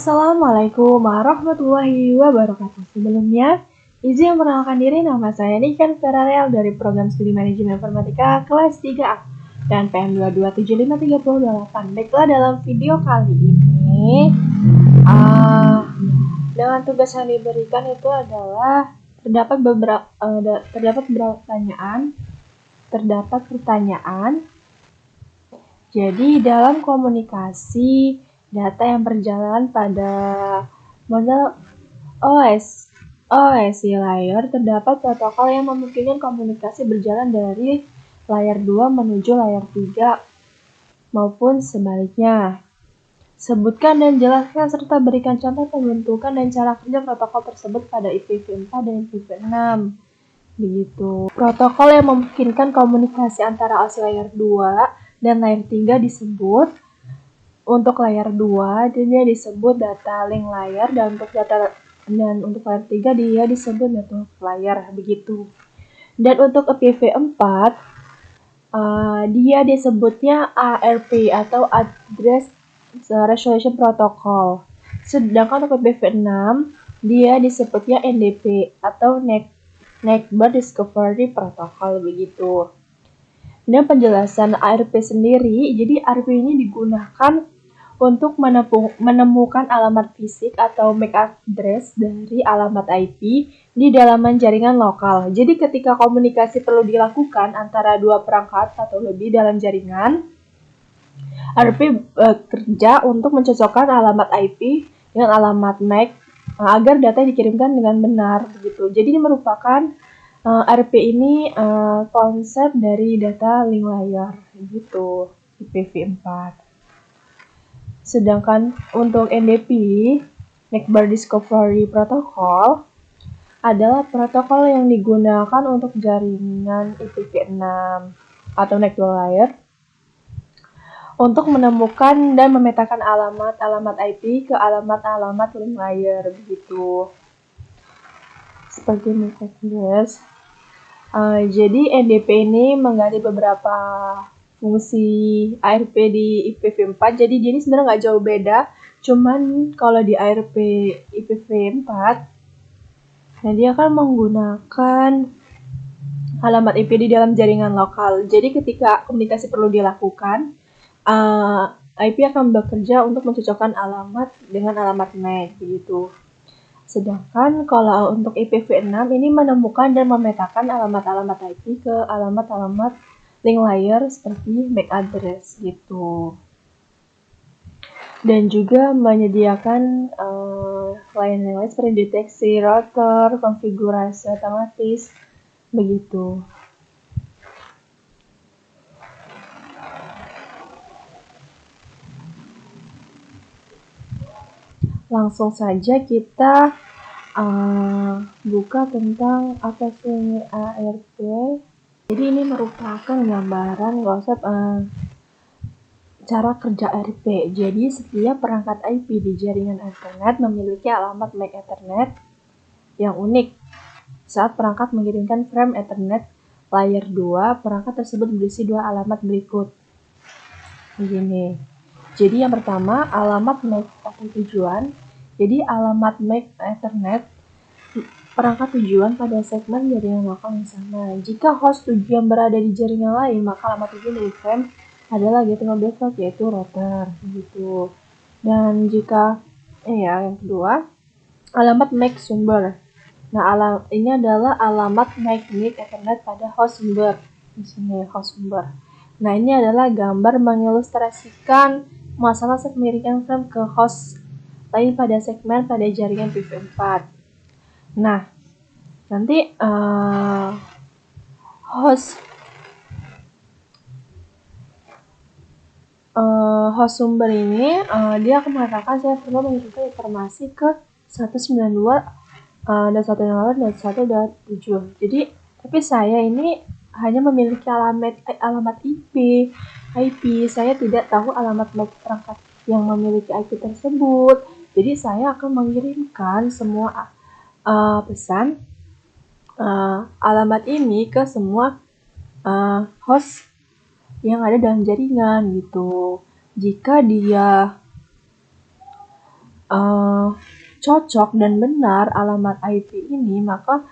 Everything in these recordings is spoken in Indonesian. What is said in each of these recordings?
Assalamualaikum warahmatullahi wabarakatuh. Sebelumnya, izin memperkenalkan diri, nama saya Niken Ferarel dari Program Studi Manajemen Informatika kelas 3A dan PM2275338. Baiklah, dalam video kali ini, dengan tugas yang diberikan itu adalah terdapat beberapa pertanyaan. Jadi dalam komunikasi data yang berjalan pada model OSI layer, terdapat protokol yang memungkinkan komunikasi berjalan dari layer 2 menuju layer 3 maupun sebaliknya. Sebutkan dan jelaskan serta berikan contoh pembentukan dan cara kerja protokol tersebut pada IPv4 dan IPv6. Begitu. Protokol yang memungkinkan komunikasi antara OSI layer 2 dan layer 3 disebut untuk layer 2 dia disebut data link layer, dan untuk layer 3 dia disebut network layer, begitu. Dan untuk IPv4 dia disebutnya ARP atau Address Resolution Protocol. Sedangkan untuk IPv6 dia disebutnya NDP atau Neighbor Discovery Protocol, begitu. Dan penjelasan ARP sendiri, jadi ARP ini digunakan untuk menemukan alamat fisik atau MAC address dari alamat IP di dalaman jaringan lokal. Jadi ketika komunikasi perlu dilakukan antara dua perangkat atau lebih dalam jaringan, ARP kerja untuk mencocokkan alamat IP dengan alamat MAC agar data dikirimkan dengan benar, begitu. Jadi ini merupakan ARP ini konsep dari data link layer, gitu, IPv4. Sedangkan untuk NDP, Neighbor Discovery Protocol, adalah protokol yang digunakan untuk jaringan IPv6 atau network layer untuk menemukan dan memetakan alamat IP ke alamat link layer, begitu. Seperti MAC address. Jadi NDP ini mengganti beberapa fungsi ARP di IPv4, jadi ini sebenarnya nggak jauh beda, cuman kalau di ARP IPv4 nah dia akan menggunakan alamat IP di dalam jaringan lokal. Jadi ketika komunikasi perlu dilakukan, IP akan bekerja untuk mencocokkan alamat dengan alamat MAC, begitu. Sedangkan kalau untuk IPv6 ini menemukan dan memetakan alamat IP ke alamat link layer seperti MAC address, gitu. Dan juga menyediakan lain-lain seperti deteksi router, konfigurasi otomatis, begitu. Langsung saja kita buka tentang apa sih ARP. Jadi ini merupakan gambaran konsep cara kerja ARP. Jadi setiap perangkat IP di jaringan Ethernet memiliki alamat MAC Ethernet yang unik. Saat perangkat mengirimkan frame Ethernet layer 2, perangkat tersebut berisi dua alamat berikut. Begini. Jadi yang pertama, alamat MAC atau tujuan. Jadi alamat MAC Ethernet perangkat tujuan pada segmen jaringan lokal yang sama. Jika host tujuan berada di jaringan lain, maka alamat tujuan dari frame adalah gateway default, yaitu router, gitu. Dan jika yang kedua, alamat MAC sumber. Nah, ini adalah alamat MAC Ethernet pada host sumber. Di sini host sumber. Nah, ini adalah gambar mengilustrasikan masalah pemirikan frame ke host lain pada segmen pada jaringan IPv4. Nah, nanti host sumber ini dia akan mengatakan saya perlu mengirimkan informasi ke 192 dan 128 dan 127. Jadi tapi saya ini hanya memiliki alamat IP. Saya tidak tahu alamat MAC perangkat yang memiliki IP tersebut. Jadi saya akan mengirimkan semua pesan alamat ini ke semua host yang ada dalam jaringan, gitu. Jika dia cocok dan benar alamat IP ini, maka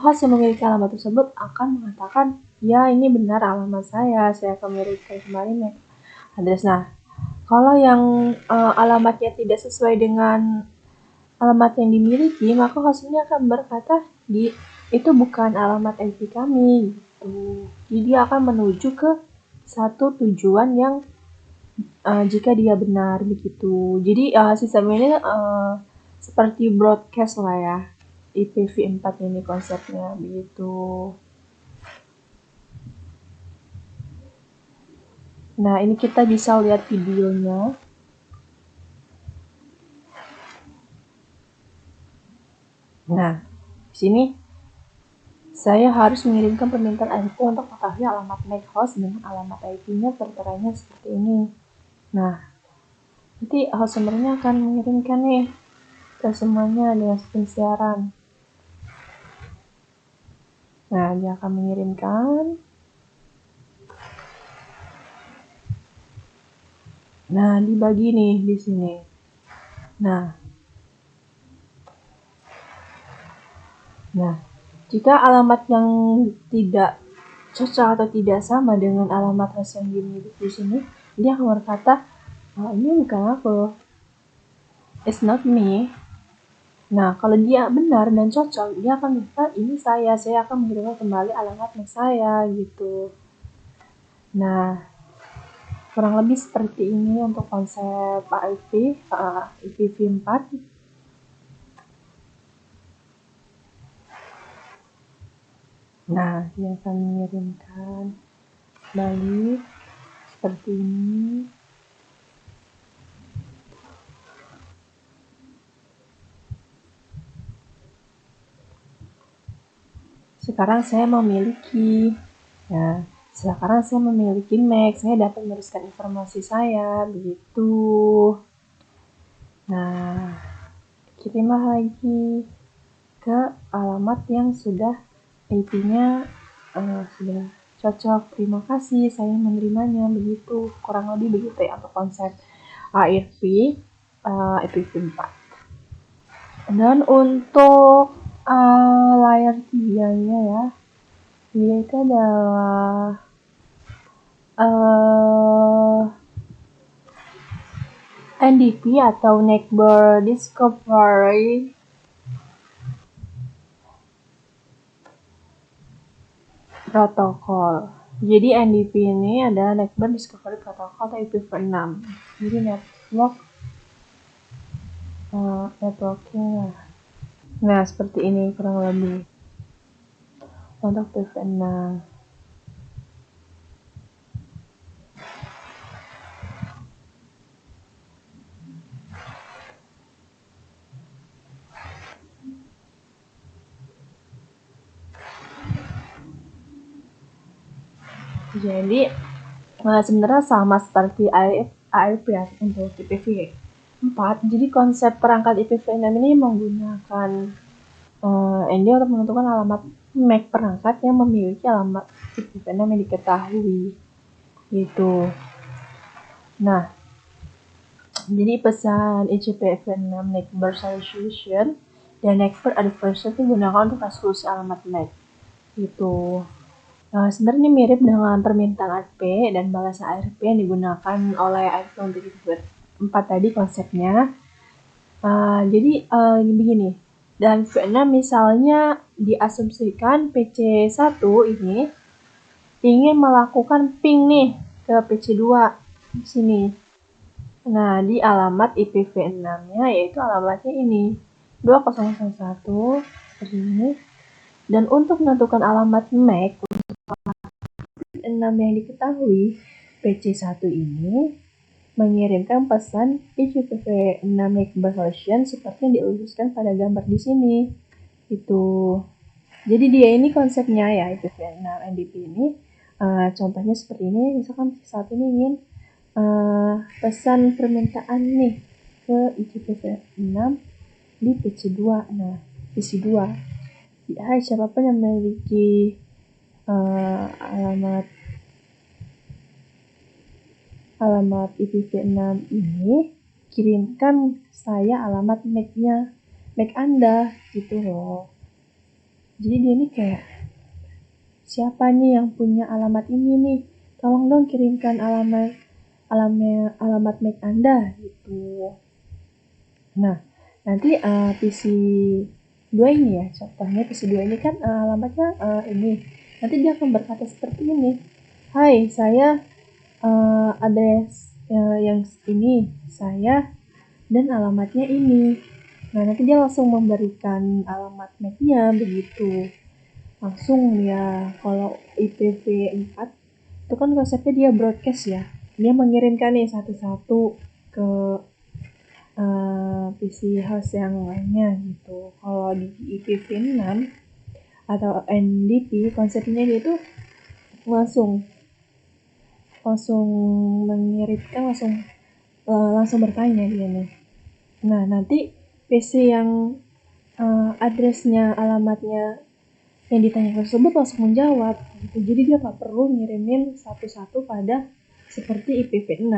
host yang memiliki alamat tersebut akan mengatakan, ya ini benar alamat saya akan mengirimkan kembali MAC address. Nah, kalau yang alamatnya tidak sesuai dengan alamat yang dimiliki, maka host ini akan berkata, itu bukan alamat IP kami, gitu. Jadi dia akan menuju ke satu tujuan yang jika dia benar begitu. Jadi sistem ini seperti broadcast lah ya, IPv4 ini konsepnya begitu. Nah, ini kita bisa lihat videonya. Nah, di sini saya harus mengirimkan permintaan IP untuk mengetahui alamat MAC host dengan alamat IP-nya terteranya seperti ini. Nah, nanti host sumbernya akan mengirimkan nih ke semuanya dengan sistem siaran. Nah, dia akan mengirimkan. Nah, dibagi nih di sini. Nah, jika alamat yang tidak cocok atau tidak sama dengan alamat host yang dimiliki di sini, dia akan berkata, ini bukan aku, it's not me. Nah, kalau dia benar dan cocok, dia akan minta, ini saya akan mengirimkan kembali alamat MAC saya, gitu. Nah, kurang lebih seperti ini untuk konsep IP, IPv4. Nah, dia akan mengirimkan balik seperti ini. Sekarang saya memiliki MAC, saya dapat meneruskan informasi saya, begitu. Nah, kirimlah lagi ke alamat yang sudah IP-nya sudah cocok. Terima kasih, saya menerimanya, begitu. Kurang lebih begitu ya untuk konsep ARP IPv4. Dan untuk layar 3-nya ya, dia itu adalah NDP atau Neighbor Discovery Protocol. Jadi NDP ini adalah Neighbor Discovery Protocol atau IPv6. Jadi networking lah. Nah, seperti ini kurang lebih untuk IPv6. Jadi sebenarnya sama seperti ARP ya untuk IPv4. Jadi konsep perangkat IPv6 ini menggunakan ND untuk menentukan alamat MAC perangkat yang memiliki alamat IPv6 yang diketahui. Gitu. Nah, jadi pesan IPv6 Neighbor Solution dan Neighbor Adversion digunakan untuk resolusi alamat MAC. Gitu. Sebenarnya mirip dengan permintaan ARP dan balasan ARP yang digunakan oleh ARP untuk IPv4 tadi konsepnya. Jadi begini, dalam IPv6 misalnya diasumsikan PC1 ini ingin melakukan ping nih ke PC2 di sini. Nah, di alamat IPv6-nya yaitu alamatnya ini 2001 seperti ini. Dan untuk menentukan alamat MAC 6 yang diketahui, PC1 ini mengirimkan pesan IPv6 Neighbor Solution seperti yang diuruskan pada gambar di sini. Itu. Jadi dia ini konsepnya ya IPv6 NDP ini. Contohnya seperti ini, misalkan PC1 ini ingin pesan permintaan nih ke IPv6 di PC2. Nah, PC2. Hai, siapapun yang memiliki alamat IPv6 ini kirimkan saya alamat Mac Anda gitu loh. Jadi dia nih kayak, siapa nih yang punya alamat ini nih? Tolong dong kirimkan alamat Mac Anda gitu. Nah, nanti PC 2 ini ya, contohnya PC 2 ini kan alamatnya ini. Nanti dia akan berkata seperti ini. Hai, saya address yang ini, saya dan alamatnya ini. Nah, nanti dia langsung memberikan alamat MAC-nya begitu. Langsung ya, kalau IPv4 itu kan konsepnya dia broadcast ya. Dia mengirimkan nih satu-satu ke PC host yang lainnya gitu. Kalau di IPv6 atau NDP konsepnya itu langsung langsung mengirimkan langsung bertanya dia nih. Nah, nanti PC yang addressnya, alamatnya yang ditanya tersebut langsung menjawab gitu. Jadi dia nggak perlu ngirimin satu-satu pada seperti IPv6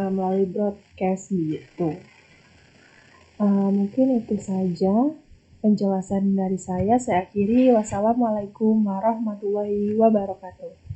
melalui broadcast gitu. Mungkin itu saja penjelasan dari saya. Saya akhiri. Wassalamualaikum warahmatullahi wabarakatuh.